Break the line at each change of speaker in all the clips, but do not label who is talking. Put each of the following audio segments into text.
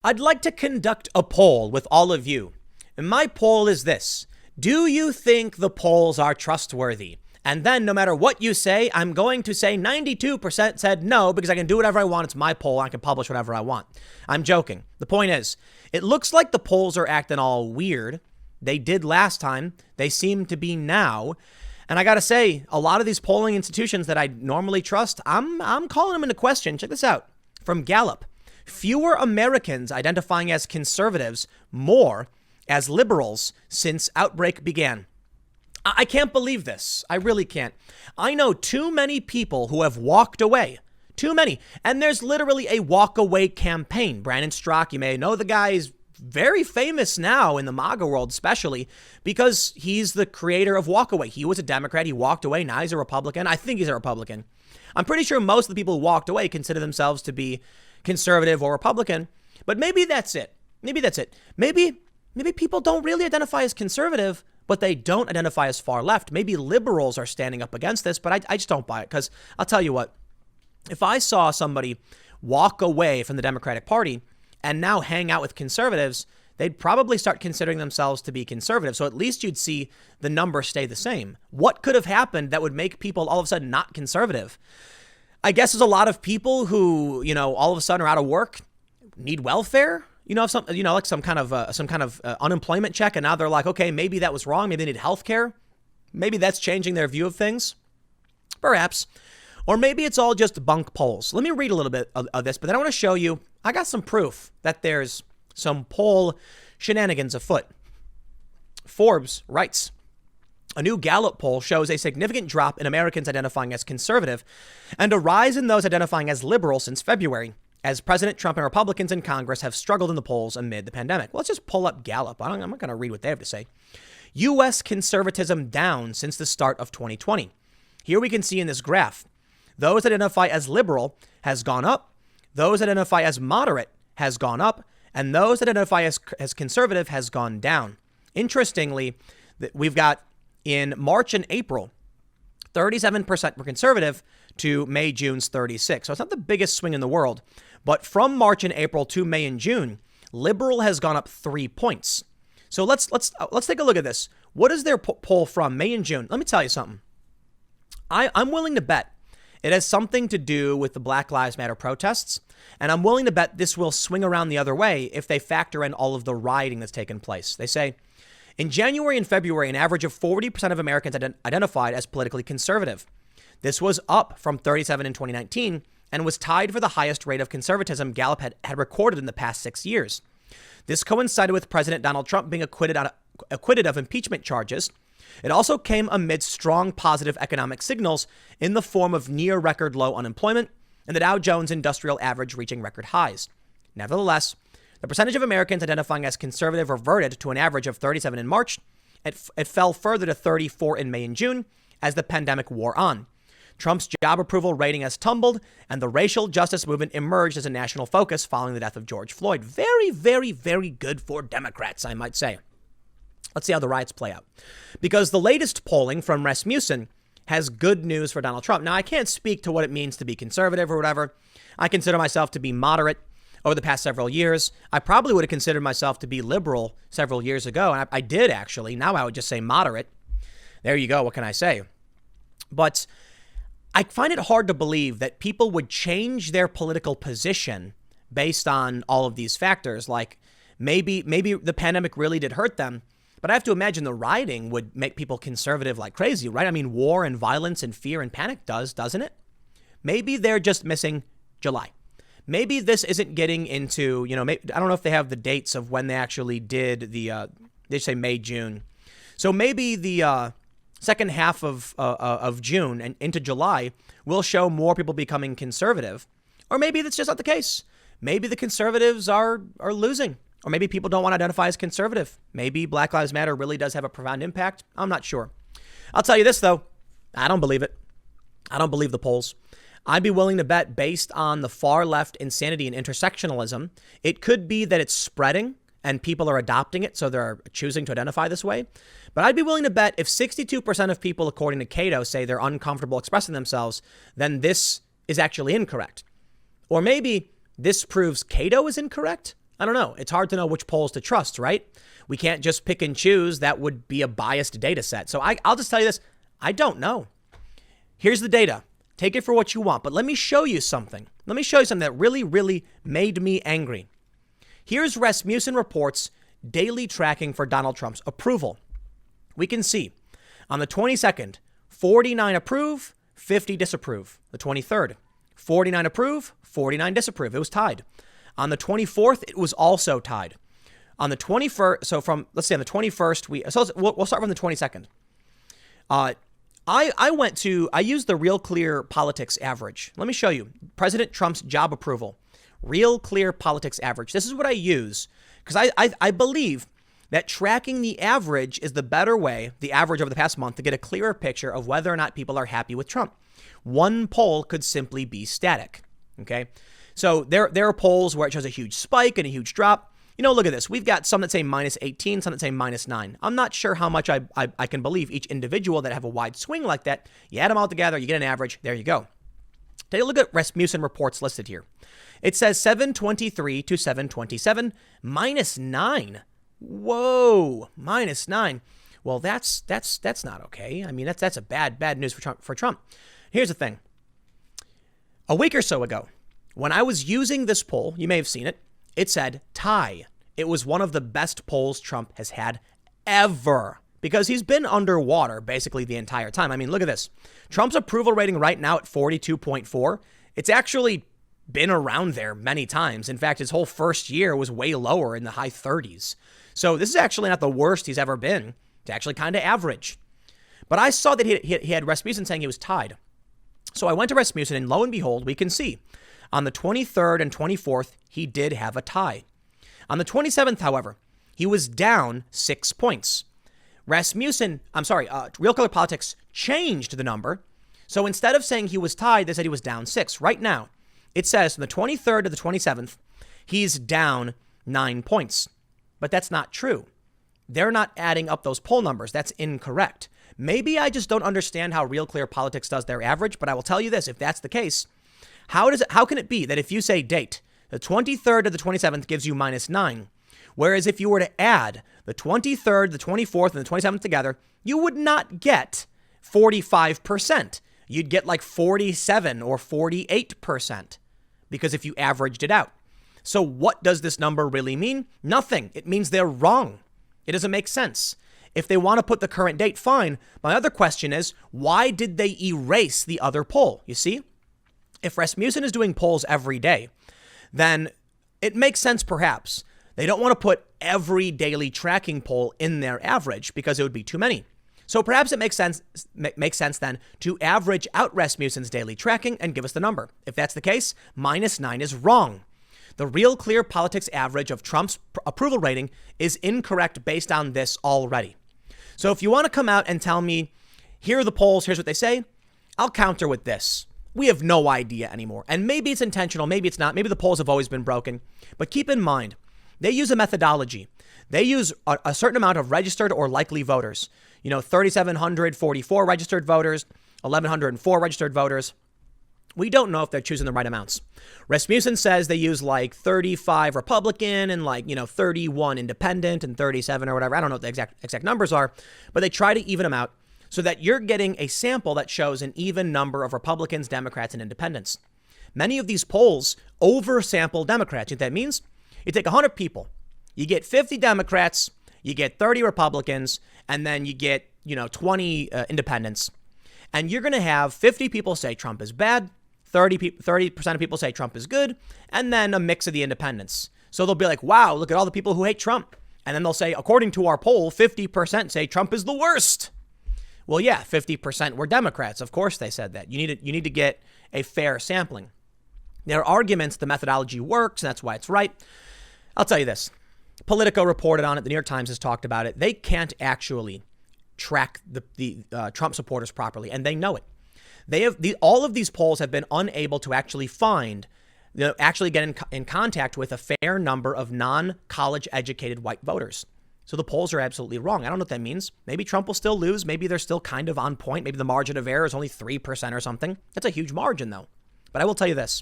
I'd like to conduct a poll with all of you. And my poll is this. Do you think the polls are trustworthy? And then no matter what you say, I'm going to say 92% said no because I can do whatever I want. It's my poll. I can publish whatever I want. I'm joking. The point is, it looks like the polls are acting all weird. They did last time. They seem to be now. And I got to say, a lot of these polling institutions that I normally trust, I'm calling them into question. Check this out. From Gallup. Fewer Americans identifying as conservatives, more as liberals since outbreak began. I can't believe this. I really can't. I know too many people who have walked away. Too many. And there's literally a walk away campaign. Brandon Strzok, you may know the guy, is very famous now in the MAGA world, especially because he's the creator of Walkaway. He was a Democrat. He walked away. Now he's a Republican. I think he's a Republican. I'm pretty sure most of the people who walked away consider themselves to be conservative or Republican, but maybe that's it. Maybe people don't really identify as conservative, but they don't identify as far left. Maybe liberals are standing up against this, but I just don't buy it because I'll tell you what, if I saw somebody walk away from the Democratic Party and now hang out with conservatives, they'd probably start considering themselves to be conservative. So at least you'd see the number stay the same. What could have happened that would make people all of a sudden not conservative? I guess there's a lot of people who, all of a sudden are out of work, need welfare, some kind of unemployment check. And now they're like, okay, maybe that was wrong. Maybe they need health care. Maybe that's changing their view of things. Perhaps. Or maybe it's all just bunk polls. Let me read a little bit of this, but then I want to show you, I got some proof that there's some poll shenanigans afoot. Forbes writes, a new Gallup poll shows a significant drop in Americans identifying as conservative and a rise in those identifying as liberal since February, as President Trump and Republicans in Congress have struggled in the polls amid the pandemic. Well, let's just pull up Gallup. I'm not going to read what they have to say. U.S. conservatism down since the start of 2020. Here we can see in this graph, those that identify as liberal has gone up, those that identify as moderate has gone up, and those that identify as conservative has gone down. Interestingly, we've got in March and April, 37% were conservative to May, June's 36. So it's not the biggest swing in the world. But from March and April to May and June, liberal has gone up 3 points. So let's take a look at this. What is their poll from May and June? Let me tell you something. I'm willing to bet it has something to do with the Black Lives Matter protests. And I'm willing to bet this will swing around the other way if they factor in all of the rioting that's taken place. They say, in January and February, an average of 40% of Americans identified as politically conservative. This was up from 37 in 2019 and was tied for the highest rate of conservatism Gallup had recorded in the past 6 years. This coincided with President Donald Trump being acquitted of impeachment charges. It also came amid strong positive economic signals in the form of near record low unemployment and the Dow Jones Industrial Average reaching record highs. Nevertheless, the percentage of Americans identifying as conservative reverted to an average of 37 in March. It fell further to 34 in May and June as the pandemic wore on. Trump's job approval rating has tumbled, and the racial justice movement emerged as a national focus following the death of George Floyd. Very, very, very good for Democrats, I might say. Let's see how the riots play out. Because the latest polling from Rasmussen has good news for Donald Trump. Now, I can't speak to what it means to be conservative or whatever. I consider myself to be moderate over the past several years. I probably would have considered myself to be liberal several years ago, and I did actually. Now I would just say moderate. There you go. What can I say? But I find it hard to believe that people would change their political position based on all of these factors. Like maybe the pandemic really did hurt them, but I have to imagine the rioting would make people conservative like crazy, right? I mean, war and violence and fear and panic doesn't it? Maybe they're just missing July. Maybe this isn't getting into, maybe, I don't know if they have the dates of when they actually did they say May, June. So maybe the second half of June and into July will show more people becoming conservative. Or maybe that's just not the case. Maybe the conservatives are losing. Or maybe people don't want to identify as conservative. Maybe Black Lives Matter really does have a profound impact. I'm not sure. I'll tell you this, though. I don't believe it. I don't believe the polls. I'd be willing to bet, based on the far left insanity and intersectionalism, it could be that it's spreading and people are adopting it, so they're choosing to identify this way. But I'd be willing to bet if 62% of people, according to Cato, say they're uncomfortable expressing themselves, then this is actually incorrect. Or maybe this proves Cato is incorrect. I don't know. It's hard to know which polls to trust, right? We can't just pick and choose. That would be a biased data set. So I'll just tell you this. I don't know. Here's the data. Take it for what you want. But let me show you something. Let me show you something that really, really made me angry. Here's Rasmussen Report's daily tracking for Donald Trump's approval. We can see on the 22nd, 49 approve, 50 disapprove. The 23rd, 49 approve, 49 disapprove. It was tied. On the 24th, it was also tied. On the 21st, so from, let's say on the 21st, we'll start from the 22nd. I used the Real Clear Politics average. Let me show you. President Trump's job approval. Real Clear Politics average. This is what I use because I believe that tracking the average is the better way, the average over the past month, to get a clearer picture of whether or not people are happy with Trump. One poll could simply be static. Okay. So there are polls where it shows a huge spike and a huge drop. You know, look at this. We've got some that say minus 18, some that say minus 9. I'm not sure how much I can believe each individual that have a wide swing like that. You add them all together, you get an average. There you go. Take a look at Rasmussen reports listed here. It says 723 to 727, minus 9. Whoa, minus 9. Well, that's not okay. I mean, that's a bad news for Trump. Here's the thing. A week or so ago, when I was using this poll, you may have seen it, it said tie. It was one of the best polls Trump has had ever because he's been underwater basically the entire time. I mean, look at this. Trump's approval rating right now at 42.4. It's actually been around there many times. In fact, his whole first year was way lower in the high 30s. So this is actually not the worst he's ever been. It's actually kind of average. But I saw that he had Rasmussen saying he was tied. So I went to Rasmussen and lo and behold, we can see on the 23rd and 24th, he did have a tie. On the 27th, however, he was down 6 points. Real Clear Politics changed the number. So instead of saying he was tied, they said he was down 6. Right now, it says from the 23rd to the 27th, he's down 9 points. But that's not true. They're not adding up those poll numbers. That's incorrect. Maybe I just don't understand how Real Clear Politics does their average, but I will tell you this. If that's the case, how can it be that if you say date, the 23rd to the 27th gives you minus 9, whereas if you were to add the 23rd, the 24th, and the 27th together, you would not get 45%. You'd get like 47 or 48% because if you averaged it out. So what does this number really mean? Nothing. It means they're wrong. It doesn't make sense. If they want to put the current date, fine. My other question is, why did they erase the other poll? You see? If Rasmussen is doing polls every day, then it makes sense perhaps. They don't want to put every daily tracking poll in their average because it would be too many. So perhaps it makes sense then to average out Rasmussen's daily tracking and give us the number. If that's the case, minus 9 is wrong. The Real Clear Politics average of Trump's approval rating is incorrect based on this already. So if you want to come out and tell me, here are the polls, here's what they say, I'll counter with this. We have no idea anymore. And maybe it's intentional, maybe it's not. Maybe the polls have always been broken. But keep in mind, they use a methodology. They use a certain amount of registered or likely voters. 3,744 registered voters, 1,104 registered voters. We don't know if they're choosing the right amounts. Rasmussen says they use like 35 Republican and 31 independent and 37 or whatever. I don't know what the exact numbers are, but they try to even them out so that you're getting a sample that shows an even number of Republicans, Democrats, and independents. Many of these polls oversample Democrats. You know what that means? You take 100 people, you get 50 Democrats, you get 30 Republicans, and then you get 20 independents. And you're going to have 50 people say Trump is bad, 30% of people say Trump is good, and then a mix of the independents. So they'll be like, wow, look at all the people who hate Trump. And then they'll say, according to our poll, 50% say Trump is the worst. Well, yeah, 50% were Democrats. Of course they said that. You need to get a fair sampling. There are arguments the methodology works, and that's why it's right. I'll tell you this. Politico reported on it. The New York Times has talked about it. They can't actually track the Trump supporters properly, and they know it. All of these polls have been unable to actually get in contact with a fair number of non-college educated white voters. So the polls are absolutely wrong. I don't know what that means. Maybe Trump will still lose. Maybe they're still kind of on point. Maybe the margin of error is only 3% or something. That's a huge margin, though. But I will tell you this.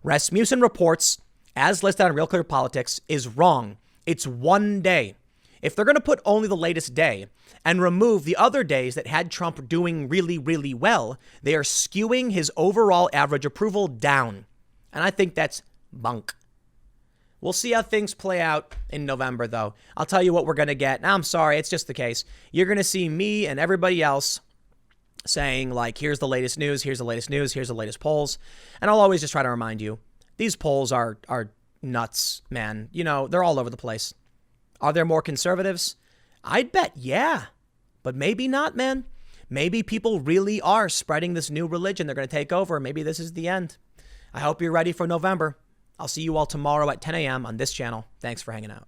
Rasmussen Reports as listed on Real Clear Politics, is wrong. It's one day. If they're going to put only the latest day and remove the other days that had Trump doing really, really well, they are skewing his overall average approval down. And I think that's bunk. We'll see how things play out in November, though. I'll tell you what we're going to get. Now, I'm sorry, it's just the case. You're going to see me and everybody else saying, like, here's the latest news, here's the latest news, here's the latest polls. And I'll always just try to remind you, these polls are nuts, man. You know, they're all over the place. Are there more conservatives? I'd bet, yeah. But maybe not, man. Maybe people really are spreading this new religion. They're going to take over. Maybe this is the end. I hope you're ready for November. I'll see you all tomorrow at 10 a.m. on this channel. Thanks for hanging out.